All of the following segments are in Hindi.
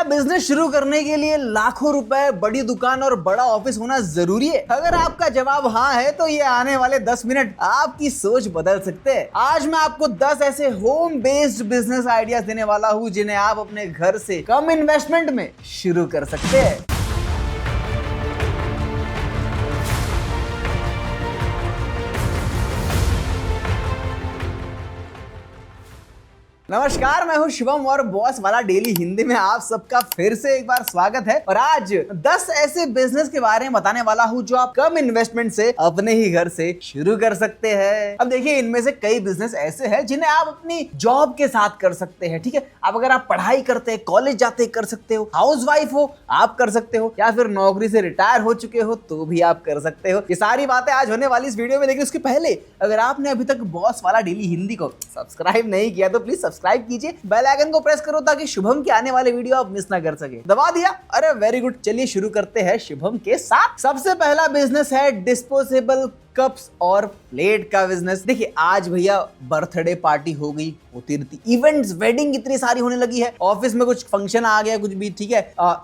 बिजनेस शुरू करने के लिए लाखों रुपए, बड़ी दुकान और बड़ा ऑफिस होना जरूरी है? अगर आपका जवाब हाँ है तो ये आने वाले 10 मिनट आपकी सोच बदल सकते हैं। आज मैं आपको 10 ऐसे होम बेस्ड बिजनेस आइडियाज देने वाला हूँ जिन्हें आप अपने घर से कम इन्वेस्टमेंट में शुरू कर सकते हैं। नमस्कार, मैं हूं शिवम और बॉस वाला डेली हिंदी में आप सबका फिर से एक बार स्वागत है। और आज 10 ऐसे बिजनेस के बारे में बताने वाला हूं जो आप कम इन्वेस्टमेंट से अपने ही घर से शुरू कर सकते हैं। अब देखिए, इनमें से कई बिजनेस ऐसे हैं जिन्हें आप अपनी जॉब के साथ कर सकते हैं। ठीक है, अब अगर आप पढ़ाई करते हैं, कॉलेज जाते कर सकते हो, हाउस वाइफ हो आप कर सकते हो, या फिर नौकरी से रिटायर हो चुके हो तो भी आप कर सकते हो। ये सारी बातें आज होने वाली इस वीडियो में। लेकिन उसके पहले अगर आपने अभी तक बॉस वाला डेली हिंदी को सब्सक्राइब नहीं किया तो प्लीज सब्सक्राइब कीजिए, बेल आइकन को प्रेस करो ताकि शुभम के आने वाले वीडियो आप मिस ना कर सके। दबा दिया? अरे वेरी गुड। चलिए शुरू करते हैं शुभम के साथ। सबसे पहला बिजनेस है डिस्पोजेबल कप्स और प्लेट का बिजनेस। देखिए, आज भैया बर्थडे पार्टी हो गई, होती रहती, इवेंट्स, वेडिंग इतनी सारी होने लगी है, ऑफिस में कुछ फंक्शन आ गया, कुछ भी, ठीक है,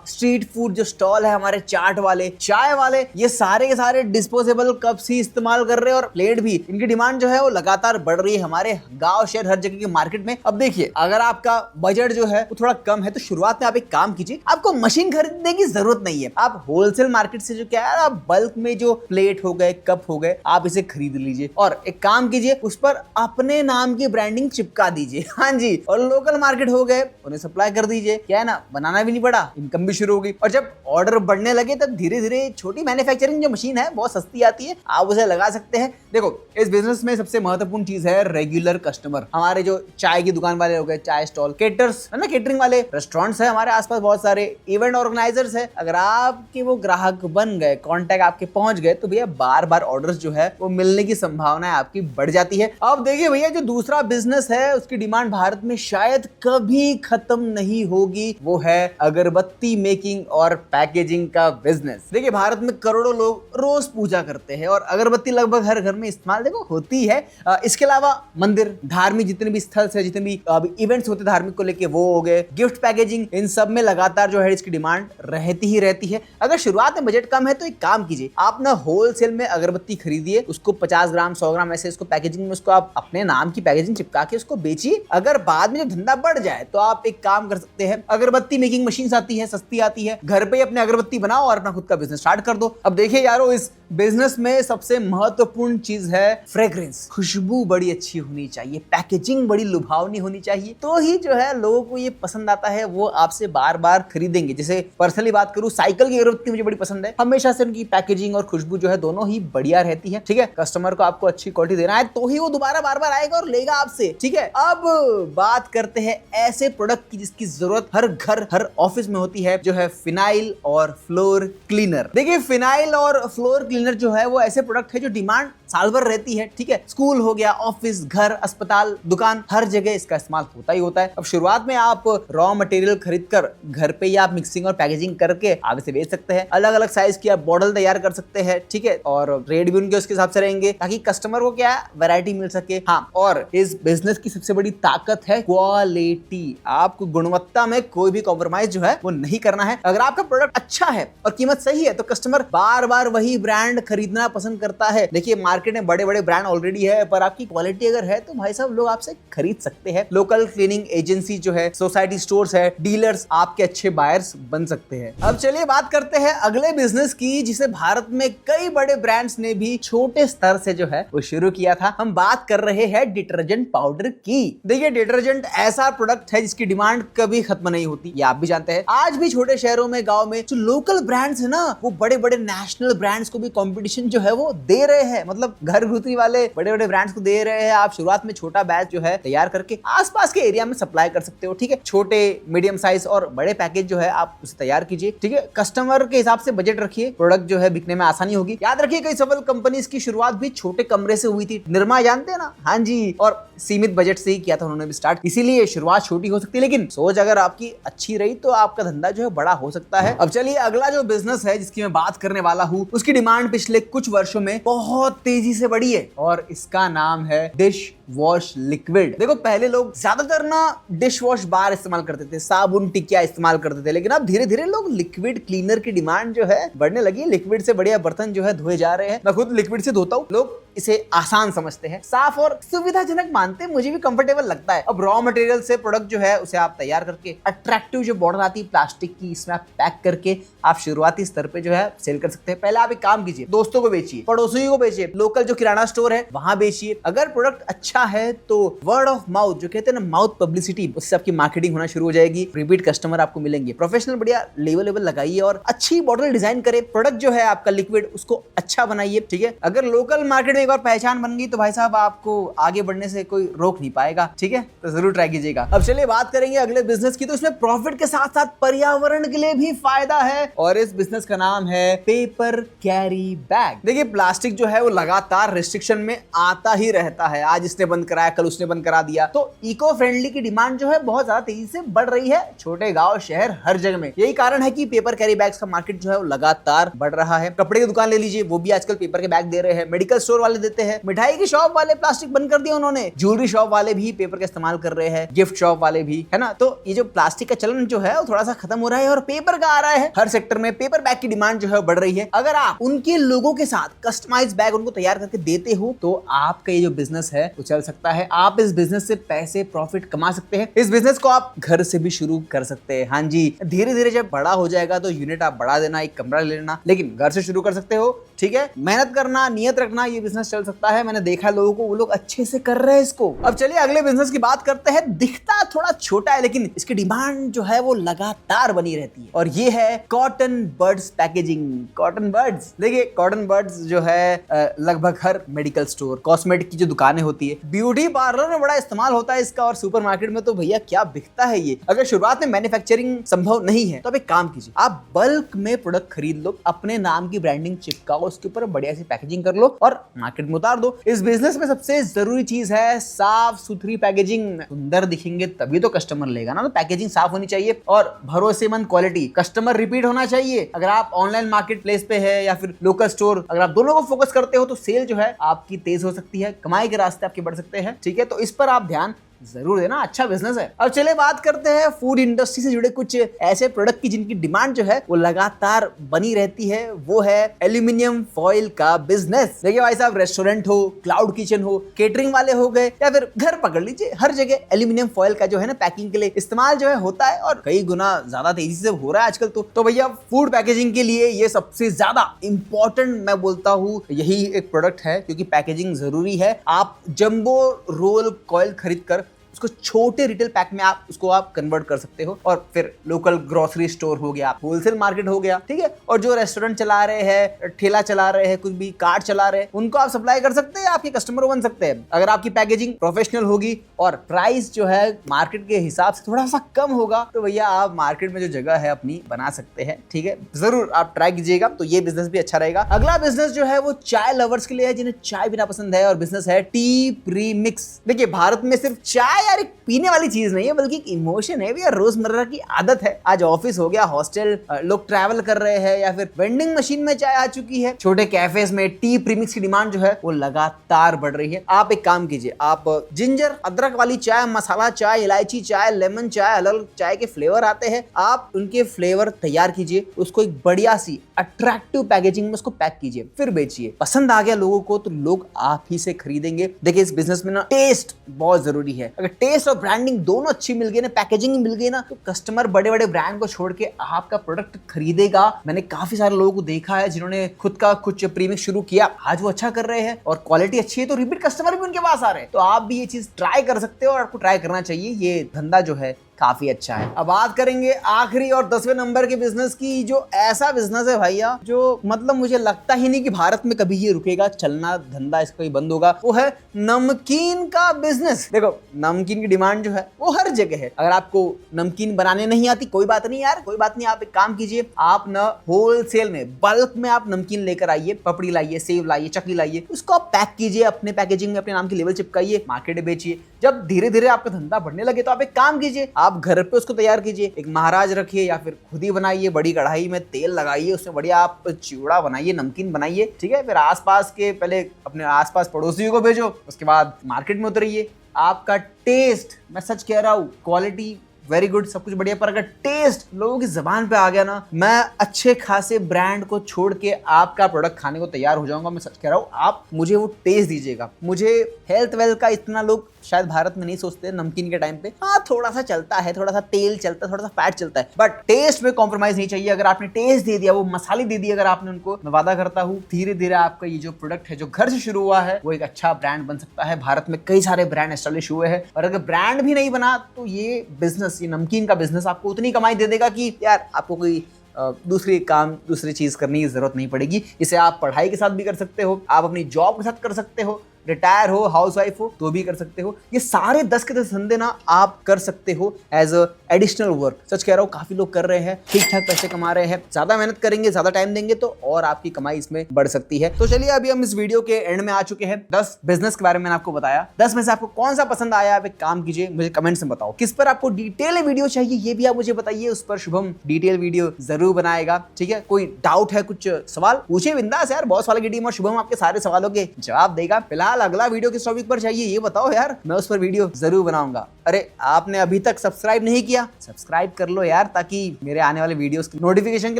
स्ट्रीट फूड जो स्टॉल है हमारे, चाट वाले, चाय वाले, ये सारे के सारे डिस्पोजेबल कप्स ही इस्तेमाल कर रहे हैं। और प्लेट भी, इनकी डिमांड जो है वो लगातार बढ़ रही है हमारे गांव शहर हर जगह की मार्केट में। अब देखिए, अगर आपका बजट जो है वो थोड़ा कम है तो शुरुआत में आप एक काम कीजिए, आपको मशीन खरीदने की जरूरत नहीं है। आप होलसेल मार्केट से जो क्या है, आप बल्क में जो प्लेट हो गए, कप हो गए, आप इसे खरीद लीजिए और एक काम कीजिए, उस पर अपने नाम की ब्रांडिंग चिपका दीजिए। हाँ जी, और लोकल मार्केट हो गए उन्हें सप्लाई कर दीजिए। क्या है ना, बनाना भी नहीं पड़ा, इनकम भी शुरू हो गई। और जब ऑर्डर बढ़ने लगे तब धीरे धीरे छोटी मैन्युफैक्चरिंग जो मशीन है बहुत सस्ती आती है, आप उसे लगा सकते हैं। देखो, इस बिजनेस में सबसे महत्वपूर्ण चीज है रेगुलर कस्टमर। हमारे जो चाय की दुकान वाले हो गए, चाय स्टॉल, केटर्स है ना, केटरिंग वाले, रेस्टोरेंट्स है हमारे आसपास बहुत सारे, इवेंट ऑर्गेनाइजर्स है, अगर आपके वो ग्राहक बन गए, कॉन्टैक्ट आपके पहुंच गए तो भैया बार बार ऑर्डर्स जो है वो मिलने की संभावना आपकी बढ़ जाती है। अब देखिए भैया, जो दूसरा बिजनेस है उसकी डिमांड भारत में शायद कभी खत्म नहीं होगी, वो है अगरबत्ती मेकिंग और पैकेजिंग का बिजनेस। देखिए, भारत में करोड़ों लोग रोज पूजा करते हैं और अगरबत्ती लगभग हर घर में इस्तेमाल देखो होती है। इसके अलावा मंदिर, धार्मिक जितने भी स्थल है, जितने भी इवेंट्स होते धार्मिक को लेके, वो हो गए, गिफ्ट पैकेजिंग, इन सब में लगातार जो है इसकी डिमांड रहती ही रहती है। अगर शुरुआत में बजट कम है तो एक काम कीजिए, आप ना होलसेल में अगरबत्ती खरीदिए, उसको 50 ग्राम 100 ग्राम ऐसे इसको पैकेजिंग में, उसको आप अपने नाम की पैकेजिंग चिपका के उसको बेचिए। अगर बाद में जो धंधा बढ़ जाए तो आप एक काम कर सकते हैं, अगरबत्ती मेकिंग मशीन आती है, सस्ती आती है, घर पे अपने अगरबत्ती बनाओ और अपना खुद का बिजनेस स्टार्ट कर दो। अब देखिए यारो, इस बिजनेस में सबसे महत्वपूर्ण चीज है फ्रेग्रेंस। खुशबू बड़ी अच्छी होनी चाहिए, पैकेजिंग बड़ी लुभावनी होनी चाहिए, तो ही जो है लोगों को ये पसंद आता है, वो आपसे बार बार खरीदेंगे। जैसे पर्सनली बात करूं, साइकिल की अगरबत्ती मुझे बड़ी पसंद है, हमेशा से उनकी पैकेजिंग और खुशबू जो है दोनों ही बढ़िया रहती है। ठीक है, कस्टमर को आपको अच्छी क्वालिटी देना है तो ही वो दोबारा बार बार आएगा और लेगा आपसे। ठीक है, अब बात करते हैं ऐसे प्रोडक्ट की जिसकी जरूरत हर घर, हर ऑफिस में होती है, जो है फिनाइल और फ्लोर क्लीनर। देखिए, फिनाइल और फ्लोर क्लीनर जो है वो ऐसे प्रोडक्ट है जो डिमांड साल भर रहती है। ठीक है, स्कूल हो गया, ऑफिस, घर, अस्पताल, दुकान, हर जगह इसका इस्तेमाल होता ही होता है। अब शुरुआत में आप रॉ मटेरियल खरीद कर घर पे ही आप मिक्सिंग और पैकेजिंग करके आप इसे बेच सकते हैं। अलग अलग साइज की आप बॉटल तैयार कर सकते हैं। ठीक है, और रेट भी उनके उसके हिसाब से रहेंगे ताकि कस्टमर को क्या वैरायटी मिल सके। हाँ, और इस बिजनेस की सबसे बड़ी ताकत है क्वालिटी। आपको गुणवत्ता में कोई भी कॉम्प्रोमाइज जो है वो नहीं करना है। अगर आपका प्रोडक्ट अच्छा है और कीमत सही है तो कस्टमर बार बार वही ब्रांड खरीदना पसंद करता है। देखिए, मार्केट में बड़े बड़े ब्रांड ऑलरेडी है, पर आपकी क्वालिटी अगर है तो भाई साहब लोग आपसे खरीद सकते हैं। लोकल क्लीनिंग एजेंसी जो है, सोसाइटी स्टोर्स है, डीलर्स आपके अच्छे बायर्स बन सकते हैं। अब चलिए बात करते हैं अगले बिजनेस की, जिसे भारत में कई बड़े ब्रांड्स ने भी छोटे स्तर से जो है वो शुरू किया था। हम बात कर रहे हैं डिटर्जेंट पाउडर की। देखिए, डिटर्जेंट ऐसा प्रोडक्ट है जिसकी डिमांड कभी खत्म नहीं होती, ये आप भी जानते हैं। आज भी छोटे शहरों में, गांव में जो लोकल ब्रांड्स है ना, वो बड़े बड़े नेशनल ब्रांड्स को भी कंपटीशन जो है वो दे रहे हैं। मतलब घर घुतरी वाले बड़े बड़े ब्रांड्स को दे रहे हैं। आप शुरुआत में छोटा बैच जो है तैयार करके आसपास के एरिया में सप्लाई कर सकते हो। ठीक है, छोटे, मीडियम साइज और बड़े पैकेज जो है आप उसे तैयार कीजिए। ठीक है, कस्टमर के हिसाब से बजट रखिए, प्रोडक्ट जो है बिकने में आसानी होगी। याद रखिए, कई सफल कंपनीज की शुरुआत भी छोटे कमरे से हुई थी। निरमा जानते हैं ना? हाँ जी, और सीमित बजट से ही किया था उन्होंने भी स्टार्ट। इसीलिए शुरुआत छोटी हो सकती है, लेकिन सोच अगर आपकी अच्छी रही तो आपका धंधा जो है बड़ा हो सकता है। अब चलिए अगला जो बिजनेस है जिसकी मैं बात करने वाला हूँ, उसकी डिमांड पिछले कुछ वर्षों में बहुत तेजी से बढ़ी है और इसका नाम है डिश वॉश लिक्विड। देखो पहले लोग ज्यादातर ना डिश वॉश बार इस्तेमाल करते थे, साबुन टिकिया इस्तेमाल करते थे, लेकिन अब धीरे धीरे लोग लिक्विड क्लीनर की डिमांड जो है बढ़ने लगी। लिक्विड से बढ़िया बर्तन जो है धोए जा रहे हैं। मैं खुद लिक्विड से धोता हूँ। लोग इसे आसान समझते हैं, साफ और सुविधाजनक मानते हैं। मुझे भी कंफर्टेबल लगता है। अब रॉ मटेरियल से प्रोडक्ट जो है उसे आप तैयार करके अट्रैक्टिव जो बॉर्डर आती है प्लास्टिक की, इसमें आप पैक करके आप शुरुआती स्तर पे जो है सेल कर सकते हैं। पहले आप एक काम कीजिए, दोस्तों को बेचिए, पड़ोसियों को बेचिए, लोकल जो किराना स्टोर है वहां बेचिए। अगर प्रोडक्ट अच्छा है तो वर्ड ऑफ माउथ जो कहते हैं ना, माउथ पब्लिसिटी, उससे आपकी मार्केटिंग होना शुरू हो जाएगी। रिपीट कस्टमर आपको मिलेंगे। प्रोफेशनल बढ़िया लेवल लगाइए और अच्छी बॉटल डिजाइन करे। प्रोडक्ट जो है आपका लिक्विड उसको अच्छा बनाइए, ठीक है। अगर लोकल मार्केट में एक बार पहचान बन गई तो भाई साहब आपको आगे बढ़ने से कोई रोक नहीं पाएगा, ठीक है। तो जरूर ट्राई कीजिएगा। अब चलिए बात करेंगे अगले बिजनेस की। तो इसमें प्रॉफिट के साथ साथ पर्यावरण के लिए भी फायदा है और इस बिजनेस का नाम है पेपर कैरी बैग। देखिए प्लास्टिक जो है वो लगातार रिस्ट्रिक्शन में आता ही रहता है। आज इसने बंद कराया, कल उसने बंद करा दिया। तो इको फ्रेंडली की डिमांड जो है बहुत ज्यादा तेजी से बढ़ रही है, छोटे गांव शहर हर जगह में। यही कारण है कि पेपर कैरी बैग्स का मार्केट जो है वो लगातार बढ़ रहा है। कपड़े की दुकान ले लीजिए, वो भी आजकल पेपर के बैग दे रहे हैं। मेडिकल स्टोर वाले देते हैं। मिठाई की शॉप वाले प्लास्टिक बंद कर दिया उन्होंने। ज्वेलरी शॉप वाले भी पेपर का इस्तेमाल कर रहे हैं, गिफ्ट शॉप वाले भी, है ना। तो ये जो प्लास्टिक का चलन जो है वो थोड़ा सा खत्म हो रहा है और पेपर का आ रहा है। हर सेक्टर में पेपर बैग की डिमांड जो है बढ़ रही है। अगर आप उनके लोगों के साथ कस्टमाइज बैग उनको तैयार करके देते हो तो आपका ये जो बिजनेस है वो चल सकता है। आप इस बिजनेस से पैसे प्रॉफिट कमा सकते हैं। इस बिजनेस को आप घर से भी शुरू कर सकते हैं। हाँ जी, धीरे धीरे जब बड़ा हो जाएगा तो यूनिट आप बढ़ा देना, एक कमरा ले लेना, लेकिन घर से शुरू कर सकते हो, ठीक है। मेहनत करना, नियत रखना, ये बिजनेस चल सकता है। मैंने देखा लोगों को, वो लोग अच्छे से कर रहे हैं इसको। अब चलिए अगले बिजनेस की बात करते हैं। दिखता थोड़ा छोटा है लेकिन इसकी डिमांड जो है वो लगातार बनी रहती है और ये है cotton buds packaging. Cotton buds, देखिए कॉटन बड्स जो है लगभग हर मेडिकल स्टोर, कॉस्मेटिक की जो दुकानें होती है, ब्यूटी पार्लर में बड़ा इस्तेमाल होता है इसका और सुपरमार्केट में तो भैया क्या बिकता है ये। अगर शुरुआत में मैन्युफैक्चरिंग संभव नहीं है तो आप एक काम कीजिए, आप बल्क में प्रोडक्ट खरीद लो, अपने नाम की ब्रांडिंग चिपकाओ उसके ऊपर, बढ़िया सी पैकेजिंग कर लो और मार्केट में उतार दो। इस बिजनेस में सबसे जरूरी चीज है साफ सुथरी पैकेजिंग। सुंदर दिखेंगे तभी तो कस्टमर लेगा ना। तो पैकेजिंग साफ होनी चाहिए और भरोसेमंद क्वालिटी, कस्टमर रिपीट होना चाहिए। अगर आप ऑनलाइन मार्केट प्लेस पे है या फिर लोकल स्टोर, अगर आप दोनों को फोकस करते हो तो सेल जो है आपकी तेज हो सकती है, कमाई के रास्ते आपके बढ़ सकते हैं, ठीक है। तो इस पर आप ध्यान जरूर देना, अच्छा बिजनेस है। अब चलिए बात करते हैं फूड इंडस्ट्री से जुड़े कुछ ऐसे प्रोडक्ट की जिनकी डिमांड जो है वो लगातार बनी रहती है। वो है एल्यूमिनियम फॉइल का बिजनेस। देखिए भाई साहब, रेस्टोरेंट हो, क्लाउड किचन हो, केटरिंग वाले हो गए या फिर घर पकड़ लीजिए, हर जगह एल्यूमिनियम फॉइल का जो है ना पैकिंग के लिए इस्तेमाल जो है होता है और कई गुना ज्यादा तेजी से हो रहा है आजकल। तो भैया फूड पैकेजिंग के लिए ये सबसे ज्यादा इंपॉर्टेंट मैं बोलता हूँ यही एक प्रोडक्ट है, क्योंकि पैकेजिंग जरूरी है। आप जंबो रोल कॉइल खरीद कर उसको छोटे रिटेल पैक में आप उसको आप कन्वर्ट कर सकते हो और फिर लोकल ग्रोसरी स्टोर हो गया, होलसेल मार्केट हो गया, ठीक है। और जो रेस्टोरेंट चला रहे हैं, ठेला चला रहे हैं, कुछ भी कार्ट चला रहे हैं, उनको आप सप्लाई कर सकते हैं, आपके कस्टमर बन सकते हैं। अगर आपकी पैकेजिंग प्रोफेशनल होगी और प्राइस जो है मार्केट के हिसाब से थोड़ा सा कम होगा तो भैया आप मार्केट में जो जगह है अपनी बना सकते हैं, ठीक है। जरूर आप ट्राई कीजिएगा, तो ये बिजनेस भी अच्छा रहेगा। अगला बिजनेस जो है वो चाय लवर्स के लिए है, जिन्हें चाय पीना पसंद है, और बिजनेस है टी प्रीमिक्स। देखिए भारत में सिर्फ चाय यार एक पीने वाली चीज नहीं है बल्कि एक इमोशन है, भी रोजमर्रा की आदत है। आज ऑफिस हो गया, हॉस्टल, लोग ट्रैवल कर रहे हैं या फिर वेंडिंग मशीन में चाय आ चुकी है। छोटे कैफेज में टी प्रीमिक्स की डिमांड जो है वो लगातार बढ़ रही है। आप एक काम कीजिए, आप जिंजर अदरक वाली चाय, मसाला चाय, इलायची चाय, लेमन चाय, अलग चाय के फ्लेवर आते हैं, आप उनके फ्लेवर तैयार कीजिए, उसको एक बढ़िया सी अट्रैक्टिव पैकेजिंग में उसको पैक कीजिए, फिर बेचिए। पसंद आ गया लोगों को तो लोग आप ही से खरीदेंगे। देखिए इस बिजनेस में ना टेस्ट बहुत जरूरी है। अगर टेस्ट और ब्रांडिंग दोनों अच्छी मिल गई ना, पैकेजिंग मिल गई ना, तो कस्टमर बड़े बड़े ब्रांड को छोड़ के आपका प्रोडक्ट खरीदेगा। मैंने काफी सारे लोगों को देखा है जिन्होंने खुद का कुछ प्रीमिक्स शुरू किया, आज वो अच्छा कर रहे हैं और क्वालिटी अच्छी है तो रिपीट कस्टमर भी उनके पास आ रहे हैं। तो आप भी ये चीज ट्राई कर सकते हो और आपको ट्राई करना चाहिए। ये धंधा जो है काफी अच्छा है। अब बात करेंगे आखिरी और 10वें नंबर के बिजनेस की, जो ऐसा बिजनेस है भैया जो मतलब मुझे लगता ही नहीं कि भारत में कभी ये रुकेगा, चलना धंधा इसका ही बंद होगा। वो है नमकीन का बिजनेस। देखो नमकीन की डिमांड जो है वो हर जगह है। अगर आपको नमकीन बनाने नहीं आती कोई बात नहीं यार, कोई बात नहीं, आप एक काम कीजिए, आप ना होलसेल में बल्क में आप नमकीन लेकर आइए, पपड़ी लाइए, सेव लाइए, चकली लाइए, उसको आप पैक कीजिए, अपने पैकेजिंग में अपने नाम की लेबल चिपकाइए, मार्केट में बेचिए। जब धीरे धीरे आपका धंधा बढ़ने लगे तो आप एक काम कीजिए, आप घर पे उसको तैयार कीजिए, एक महाराज रखिए या फिर खुद ही बनाइए, बड़ी कढ़ाई में तेल लगाइए, उसमें बढ़िया आप चिवड़ा बनाइए, नमकीन बनाइए, ठीक है। फिर आसपास के पहले अपने आसपास पड़ोसियों को भेजो, उसके बाद मार्केट में उतरिए। आपका टेस्ट, मैं सच कह रहा हूँ, क्वालिटी वेरी गुड, सब कुछ बढ़िया, पर अगर टेस्ट लोगों की जबान पे आ गया ना, मैं अच्छे खासे ब्रांड को छोड़ के आपका प्रोडक्ट खाने को तैयार हो जाऊंगा। मैं सच कह रहा हूँ, आप मुझे वो टेस्ट दीजिएगा। मुझे हेल्थ वेल्थ का इतना लोग शायद भारत में नहीं सोचते नमकीन के टाइम पे, हाँ थोड़ा सा चलता है, थोड़ा सा तेल चलता है, थोड़ा सा फैट चलता है, बट टेस्ट में कॉम्प्रोमाइज नहीं चाहिए। अगर आपने टेस्ट दे दिया, वो मसाले दे दिए अगर आपने उनको, मैं वादा करता हूँ धीरे धीरे आपका ये जो प्रोडक्ट है जो घर से शुरू हुआ है वो एक अच्छा ब्रांड बन सकता है। भारत में कई सारे ब्रांड एस्टेब्लिश हुए हैं, और अगर ब्रांड भी नहीं बना तो ये बिजनेस, ये नमकीन का बिजनेस आपको उतनी कमाई दे देगा कि यार आपको कोई दूसरी चीज करने की जरूरत नहीं पड़ेगी। इसे आप पढ़ाई के साथ भी कर सकते हो, आप अपनी जॉब के साथ कर सकते हो, रिटायर हो, हाउस वाइफ हो तो भी कर सकते हो। ये सारे 10 के 10 धंधे ना आप कर सकते हो एज अ एडिशनल वर्क। सच कह रहा हूँ, काफी लोग कर रहे हैं, ठीक ठाक पैसे कमा रहे हैं। ज्यादा मेहनत करेंगे, ज्यादा टाइम देंगे तो और आपकी कमाई इसमें बढ़ सकती है। तो चलिए, अभी हम इस वीडियो के एंड में आ चुके हैं। 10 बिजनेस के बारे में मैंने आपको बताया। 10 में से आपको कौन सा पसंद आया? आप एक काम कीजिए, मुझे कमेंट्स में बताओ किस पर आपको डिटेल वीडियो चाहिए, ये भी आप मुझे बताइए। उस पर शुभम डिटेल वीडियो जरूर बनाएगा, ठीक है। कोई डाउट है, कुछ सवाल पूछिए बिंदास यार, बॉस वाले की टीम और शुभम आपके सारे सवालों के जवाब देगा। फिलहाल अगला वीडियो किस टॉपिक पर चाहिए ये बताओ यार, मैं उस पर वीडियो जरूर बनाऊंगा। अरे आपने अभी तक सब्सक्राइब नहीं किया, सब्सक्राइब कर लो यार, ताकि मेरे आने वाले वीडियोस की नोटिफिकेशन के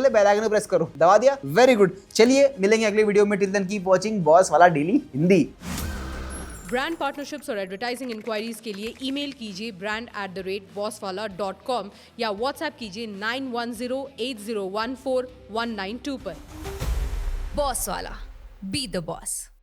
लिए बेल आइकन प्रेस करो। दबा दिया? Very good. चलिए मिलेंगे अगले वीडियो में। Till then keep watching boss वाला डेली हिंदी। ब्रांड पार्टनरशिप्स और एडवर्टाइजिंग इंक्वायरीज के लिए ईमेल कीजिए brand@bosswala.com या व्हाट्सएप कीजिए 9108014192 पर। बॉस वाला, बी द बॉस।